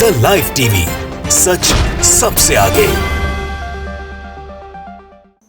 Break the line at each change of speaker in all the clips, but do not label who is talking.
The live TV, सच सबसे आगे।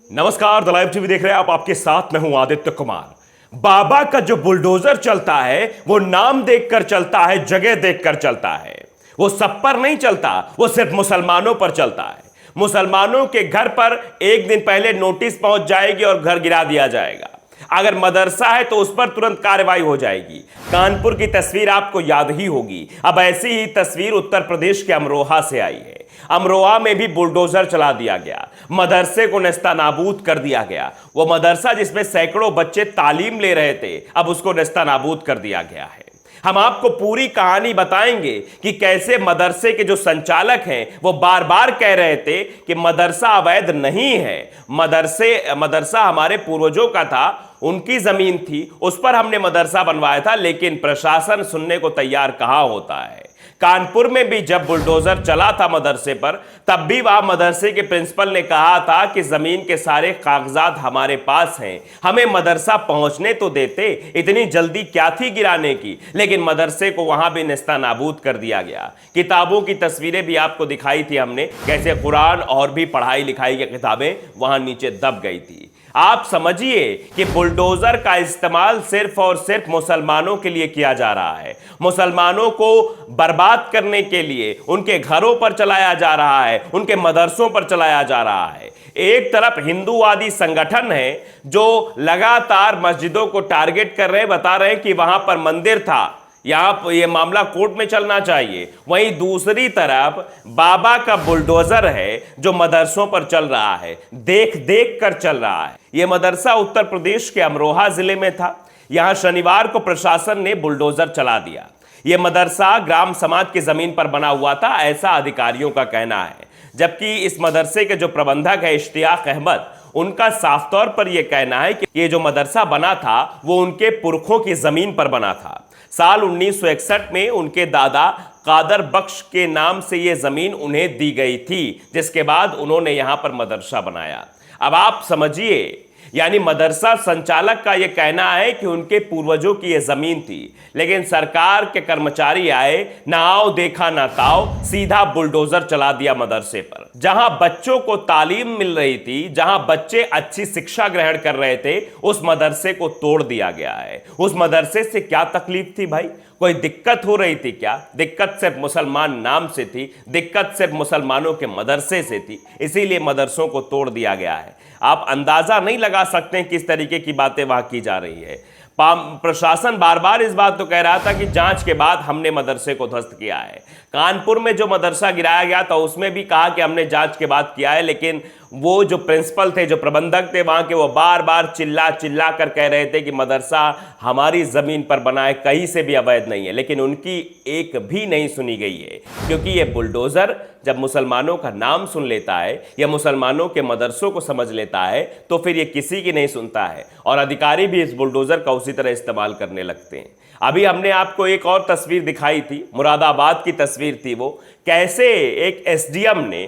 नमस्कार, द लाइव टीवी देख रहे हैं आप। आपके साथ मैं हूं आदित्य कुमार। बाबा का जो बुलडोजर चलता है वो नाम देखकर चलता है, जगह देखकर चलता है। वो सब पर नहीं चलता, वो सिर्फ मुसलमानों पर चलता है। मुसलमानों के घर पर एक दिन पहले नोटिस पहुंच जाएगी और घर गिरा दिया जाएगा। अगर मदरसा है तो उस पर तुरंत कार्रवाई हो जाएगी। कानपुर की तस्वीर आपको याद ही होगी। अब ऐसी ही तस्वीर उत्तर प्रदेश के अमरोहा से आई है। अमरोहा में भी बुलडोजर चला दिया गया, मदरसे को नेस्तनाबूद कर दिया गया। वो मदरसा जिसमें सैकड़ों बच्चे तालीम ले रहे थे, अब उसको नेस्तनाबूद कर दिया गया है। हम आपको पूरी कहानी बताएंगे कि कैसे मदरसे के जो संचालक हैं वो बार बार कह रहे थे कि मदरसा अवैध नहीं है, मदरसा हमारे पूर्वजों का था, उनकी जमीन थी, उस पर हमने मदरसा बनवाया था। लेकिन प्रशासन सुनने को तैयार कहां होता है। कानपुर में भी जब बुलडोजर चला था मदरसे पर, तब भी वहां मदरसे के प्रिंसिपल ने कहा था कि जमीन के सारे कागजात हमारे पास हैं, हमें मदरसा पहुंचने तो देते, इतनी जल्दी क्या थी गिराने की। लेकिन मदरसे को वहां भी नेस्तनाबूद कर दिया गया। किताबों की तस्वीरें भी आपको दिखाई थी हमने, कैसे कुरान और भी पढ़ाई लिखाई की किताबें वहां नीचे दब गई थी। आप समझिए कि बुलडोजर का इस्तेमाल सिर्फ और सिर्फ मुसलमानों के लिए किया जा रहा है। मुसलमानों को बर्बाद करने के लिए उनके घरों पर चलाया जा रहा है, उनके मदरसों पर चलाया जा रहा है। एक तरफ हिंदूवादी संगठन है जो लगातार मस्जिदों को टारगेट कर रहे हैं, बता रहे हैं कि वहां पर मंदिर था, यहां पर यह मामला कोर्ट में चलना चाहिए। वहीं दूसरी तरफ बाबा का बुलडोजर है जो मदरसों पर चल रहा है, देख देख कर चल रहा है। यह मदरसा उत्तर प्रदेश के अमरोहा जिले में था। यहां शनिवार को प्रशासन ने बुलडोजर चला दिया। यह मदरसा ग्राम समाज की जमीन पर बना हुआ था, ऐसा अधिकारियों का कहना है। जबकि इस मदरसे के जो प्रबंधक है इश्तियाक अहमद, उनका साफ तौर पर यह कहना है कि यह जो मदरसा बना था वो उनके पुरखों की जमीन पर बना था। साल 1961 में उनके दादा कादर बख्श के नाम से यह जमीन उन्हें दी गई थी, जिसके बाद उन्होंने यहां पर मदरसा बनाया। अब आप समझिए, यानी मदरसा संचालक का यह कहना है कि उनके पूर्वजों की यह जमीन थी, लेकिन सरकार के कर्मचारी आए, ना आओ देखा ना ताओ, सीधा बुलडोजर चला दिया मदरसे पर। जहां बच्चों को तालीम मिल रही थी, जहां बच्चे अच्छी शिक्षा ग्रहण कर रहे थे, उस मदरसे को तोड़ दिया गया है। उस मदरसे से क्या तकलीफ थी भाई? कोई दिक्कत हो रही थी क्या? दिक्कत सिर्फ मुसलमान नाम से थी, दिक्कत सिर्फ मुसलमानों के मदरसे से थी, इसीलिए मदरसों को तोड़ दिया गया है। आप अंदाजा नहीं लगा सकते किस तरीके की बातें वहां की जा रही है। प्रशासन बार बार इस बात तो कह रहा था कि जांच के बाद हमने मदरसे को ध्वस्त किया है। कानपुर में जो मदरसा गिराया गया था उसमें भी कहा कि हमने जांच के बाद किया है, लेकिन वो जो प्रिंसिपल थे, जो प्रबंधक थे वहां के, वो बार बार चिल्ला चिल्ला कर कह रहे थे कि मदरसा हमारी जमीन पर बना है, कहीं से भी अवैध नहीं है। लेकिन उनकी एक भी नहीं सुनी गई है, क्योंकि ये बुलडोजर जब मुसलमानों का नाम सुन लेता है या मुसलमानों के मदरसों को समझ लेता है तो फिर ये किसी की नहीं सुनता है, और अधिकारी भी इस बुलडोजर का उसी तरह इस्तेमाल करने लगते हैं। अभी हमने आपको एक और तस्वीर दिखाई थी, मुरादाबाद की तस्वीर थी वो, कैसे एक एसडीएम ने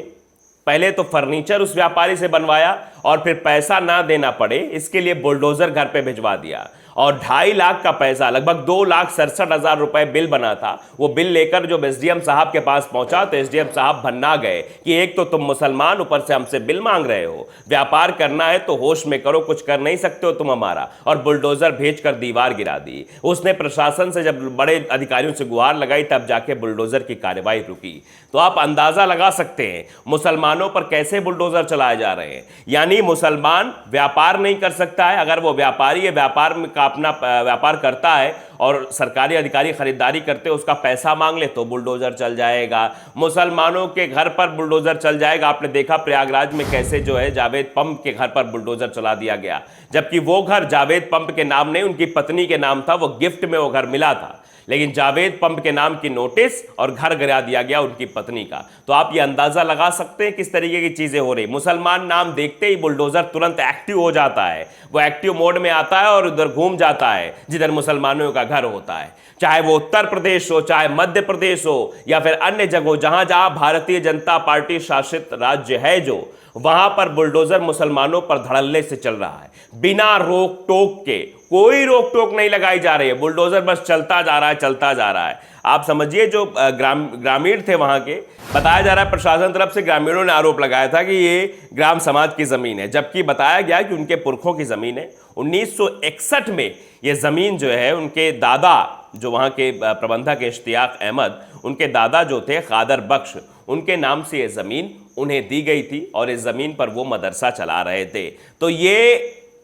पहले तो फर्नीचर उस व्यापारी से बनवाया और फिर पैसा ना देना पड़े इसके लिए बुलडोजर घर पे भिजवा दिया, और 2.5 लाख का पैसा, लगभग 2,67,000 रुपए बिल बना था। वो बिल लेकर जो एसडीएम साहब के पास पहुंचा तो एसडीएम साहब भन्ना गए कि एक तो तुम मुसलमान, ऊपर से हमसे बिल मांग रहे हो, व्यापार करना है तो होश में करो, कुछ कर नहीं सकते हो तुम हमारा। और बुलडोजर भेजकर दीवार गिरा दी। उसने प्रशासन से जब बड़े अधिकारियों से गुहार लगाई तब जाके बुलडोजर की कार्रवाई रुकी। तो आप अंदाजा लगा सकते हैं मुसलमानों पर कैसे बुलडोजर चलाए जा रहे हैं। यानी मुसलमान व्यापार नहीं कर सकता है, अगर वो व्यापारी है, व्यापार में अपना व्यापार करता है और सरकारी अधिकारी खरीदारी करते उसका पैसा मांग ले तो बुलडोजर चल जाएगा। मुसलमानों के घर पर बुलडोजर चल जाएगा। आपने देखा प्रयागराज में कैसे जो है जावेद पंप के घर पर बुलडोजर चला दिया गया, जबकि वो घर जावेद पंप के नाम नहीं, उनकी पत्नी के नाम था, वो गिफ्ट में वो घर मिला था, लेकिन जावेद पंप के नाम की नोटिस और घर गिरा दिया गया उनकी पत्नी का। तो आप ये अंदाजा लगा सकते हैं किस तरीके की चीजें हो रही। मुसलमान नाम देखते ही बुलडोजर तुरंत एक्टिव हो जाता है, वो एक्टिव मोड में आता है और उधर घूम जाता है जिधर मुसलमानों का घर होता है, चाहे वो उत्तर प्रदेश हो, चाहे मध्य प्रदेश हो, या फिर अन्य जगहों जहां जहां भारतीय जनता पार्टी शासित राज्य है जो, वहां पर बुलडोजर मुसलमानों पर धड़ल्ले से चल रहा है, बिना रोक टोक के। कोई रोक टोक नहीं लगाई जा रही है, बुलडोजर बस चलता जा रहा है, चलता जा रहा है। आप समझिए जो ग्रामीण थे वहां के, बताया जा रहा है प्रशासन तरफ से ग्रामीणों ने आरोप लगाया था कि ये ग्राम समाज की जमीन है, जबकि बताया गया कि उनके पुरखों की जमीन है। 1961 में ये जमीन जो है उनके दादा, जो वहां के प्रबंधक इश्तियाक अहमद, उनके दादा जो थे कादर बख्श, उनके नाम से ये जमीन उन्हें दी गई थी और इस जमीन पर वो मदरसा चला रहे थे। तो ये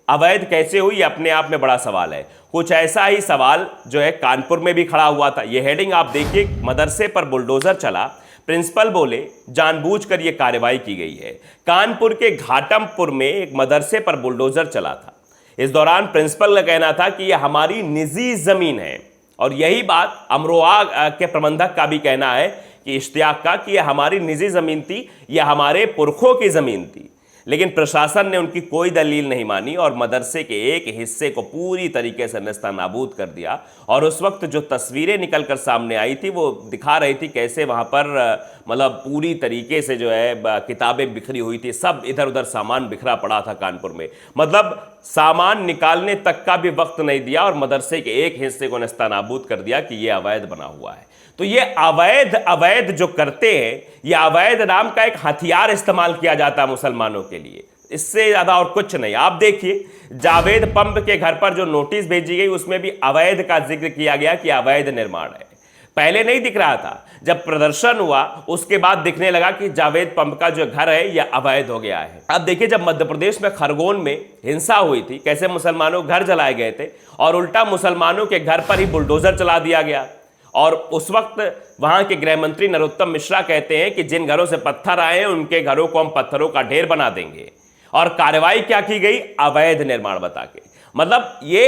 अवैध कैसे हुई, ये अपने आप में बड़ा सवाल है। कुछ ऐसा ही सवाल जो है कानपुर में भी खड़ा हुआ था। ये हेडिंग आप देखिए, मदरसे पर बुलडोजर चला, प्रिंसिपल बोले जानबूझकर ये कार्रवाई की गई है। कानपुर के घाटमपुर में एक मदरसे पर बुलडोजर चला था। इस दौरान प्रिंसिपल का कहना था कि यह हमारी निजी जमीन है, और यही बात अमरोहा के प्रबंधक का भी कहना है कि इश्तियाक का, कि यह हमारी निजी जमीन थी, यह हमारे पुरखों की जमीन थी। लेकिन प्रशासन ने उनकी कोई दलील नहीं मानी और मदरसे के एक हिस्से को पूरी तरीके से नेस्तनाबूद कर दिया। और उस वक्त जो तस्वीरें निकलकर सामने आई थी वो दिखा रही थी कैसे वहां पर मतलब पूरी तरीके से जो है किताबें बिखरी हुई थी, सब इधर उधर सामान बिखरा पड़ा था कानपुर में। मतलब सामान निकालने तक का भी वक्त नहीं दिया और मदरसे के एक हिस्से को नेस्तनाबूद कर दिया कि यह अवैध बना हुआ है। तो ये अवैध जो करते हैं, ये अवैध नाम का एक हथियार इस्तेमाल किया जाता है मुसलमानों के लिए, इससे ज्यादा और कुछ नहीं। आप देखिए जावेद पंप के घर पर जो नोटिस भेजी गई उसमें भी अवैध का जिक्र किया गया कि अवैध निर्माण है। पहले नहीं दिख रहा था, जब प्रदर्शन हुआ उसके बाद दिखने लगा कि जावेद पंप का जो घर है यह अवैध हो गया है। अब देखिए जब मध्य प्रदेश में खरगोन में हिंसा हुई थी, कैसे मुसलमानों के घर जलाए गए थे और उल्टा मुसलमानों के घर पर ही बुलडोजर चला दिया गया। और उस वक्त वहां के गृह मंत्री नरोत्तम मिश्रा कहते हैं कि जिन घरों से पत्थर आए हैं उनके घरों को हम पत्थरों का ढेर बना देंगे। और कार्रवाई क्या की गई, अवैध निर्माण बता के। मतलब ये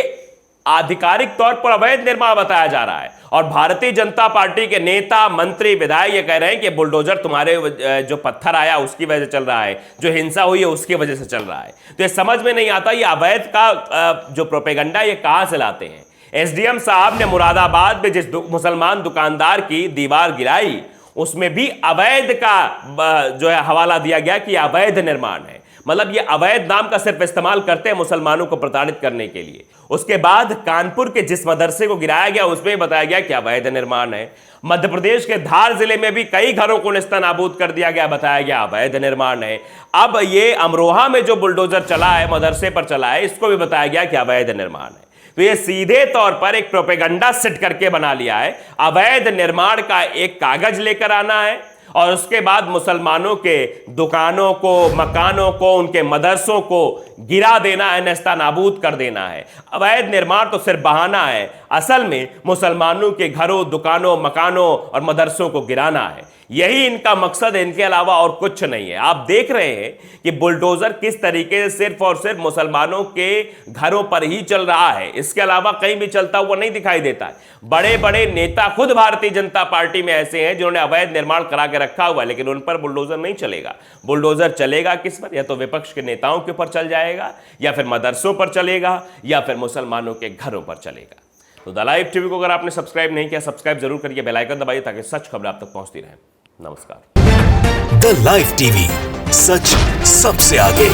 आधिकारिक तौर पर अवैध निर्माण बताया जा रहा है और भारतीय जनता पार्टी के नेता, मंत्री, विधायक ये कह रहे हैं कि बुलडोजर तुम्हारे जो पत्थर आया उसकी वजह से चल रहा है, जो हिंसा हुई है उसकी वजह से चल रहा है। तो ये समझ में नहीं आता ये अवैध का जो प्रोपेगेंडा ये कहां से लाते हैं। एसडीएम साहब ने मुरादाबाद में जिस मुसलमान दुकानदार की दीवार गिराई उसमें भी अवैध का जो है हवाला दिया गया कि अवैध निर्माण है। मतलब ये अवैध नाम का सिर्फ इस्तेमाल करते हैं मुसलमानों को प्रताड़ित करने के लिए। उसके बाद कानपुर के जिस मदरसे को गिराया गया उसमें बताया गया कि अवैध निर्माण है। मध्य प्रदेश के धार जिले में भी कई घरों को नेस्तनाबूद कर दिया गया, बताया गया अवैध निर्माण है। अब ये अमरोहा में जो बुलडोजर चला है, मदरसे पर चला है, इसको भी बताया गया कि अवैध निर्माण है। तो ये सीधे तौर पर एक प्रोपेगेंडा सेट करके बना लिया है। अवैध निर्माण का एक कागज लेकर आना है और उसके बाद मुसलमानों के दुकानों को, मकानों को, उनके मदरसों को गिरा देना है, नेस्तनाबूद कर देना है। अवैध निर्माण तो सिर्फ बहाना है, असल में मुसलमानों के घरों, दुकानों, मकानों और मदरसों को गिराना है। यही इनका मकसद है, इनके अलावा और कुछ नहीं है। आप देख रहे हैं कि बुलडोजर किस तरीके से सिर्फ और सिर्फ मुसलमानों के घरों पर ही चल रहा है, इसके अलावा कहीं भी चलता हुआ नहीं दिखाई देता है। बड़े बड़े नेता खुद भारतीय जनता पार्टी में ऐसे हैं जिन्होंने अवैध निर्माण करा के रखा हुआ है, लेकिन उन पर बुलडोजर नहीं चलेगा। बुलडोजर चलेगा किस पर, या तो विपक्ष के नेताओं के ऊपर चल जाएगा, या फिर मदरसों पर चलेगा, या फिर मुसलमानों के घरों पर चलेगा। तो द लाइव टीवी को अगर आपने सब्सक्राइब नहीं किया, सब्सक्राइब जरूर करिए, बेल आइकन दबाइए ताकि सच खबर आप तक पहुंचती रहे। नमस्कार।
द लाइव टीवी, सच सबसे आगे।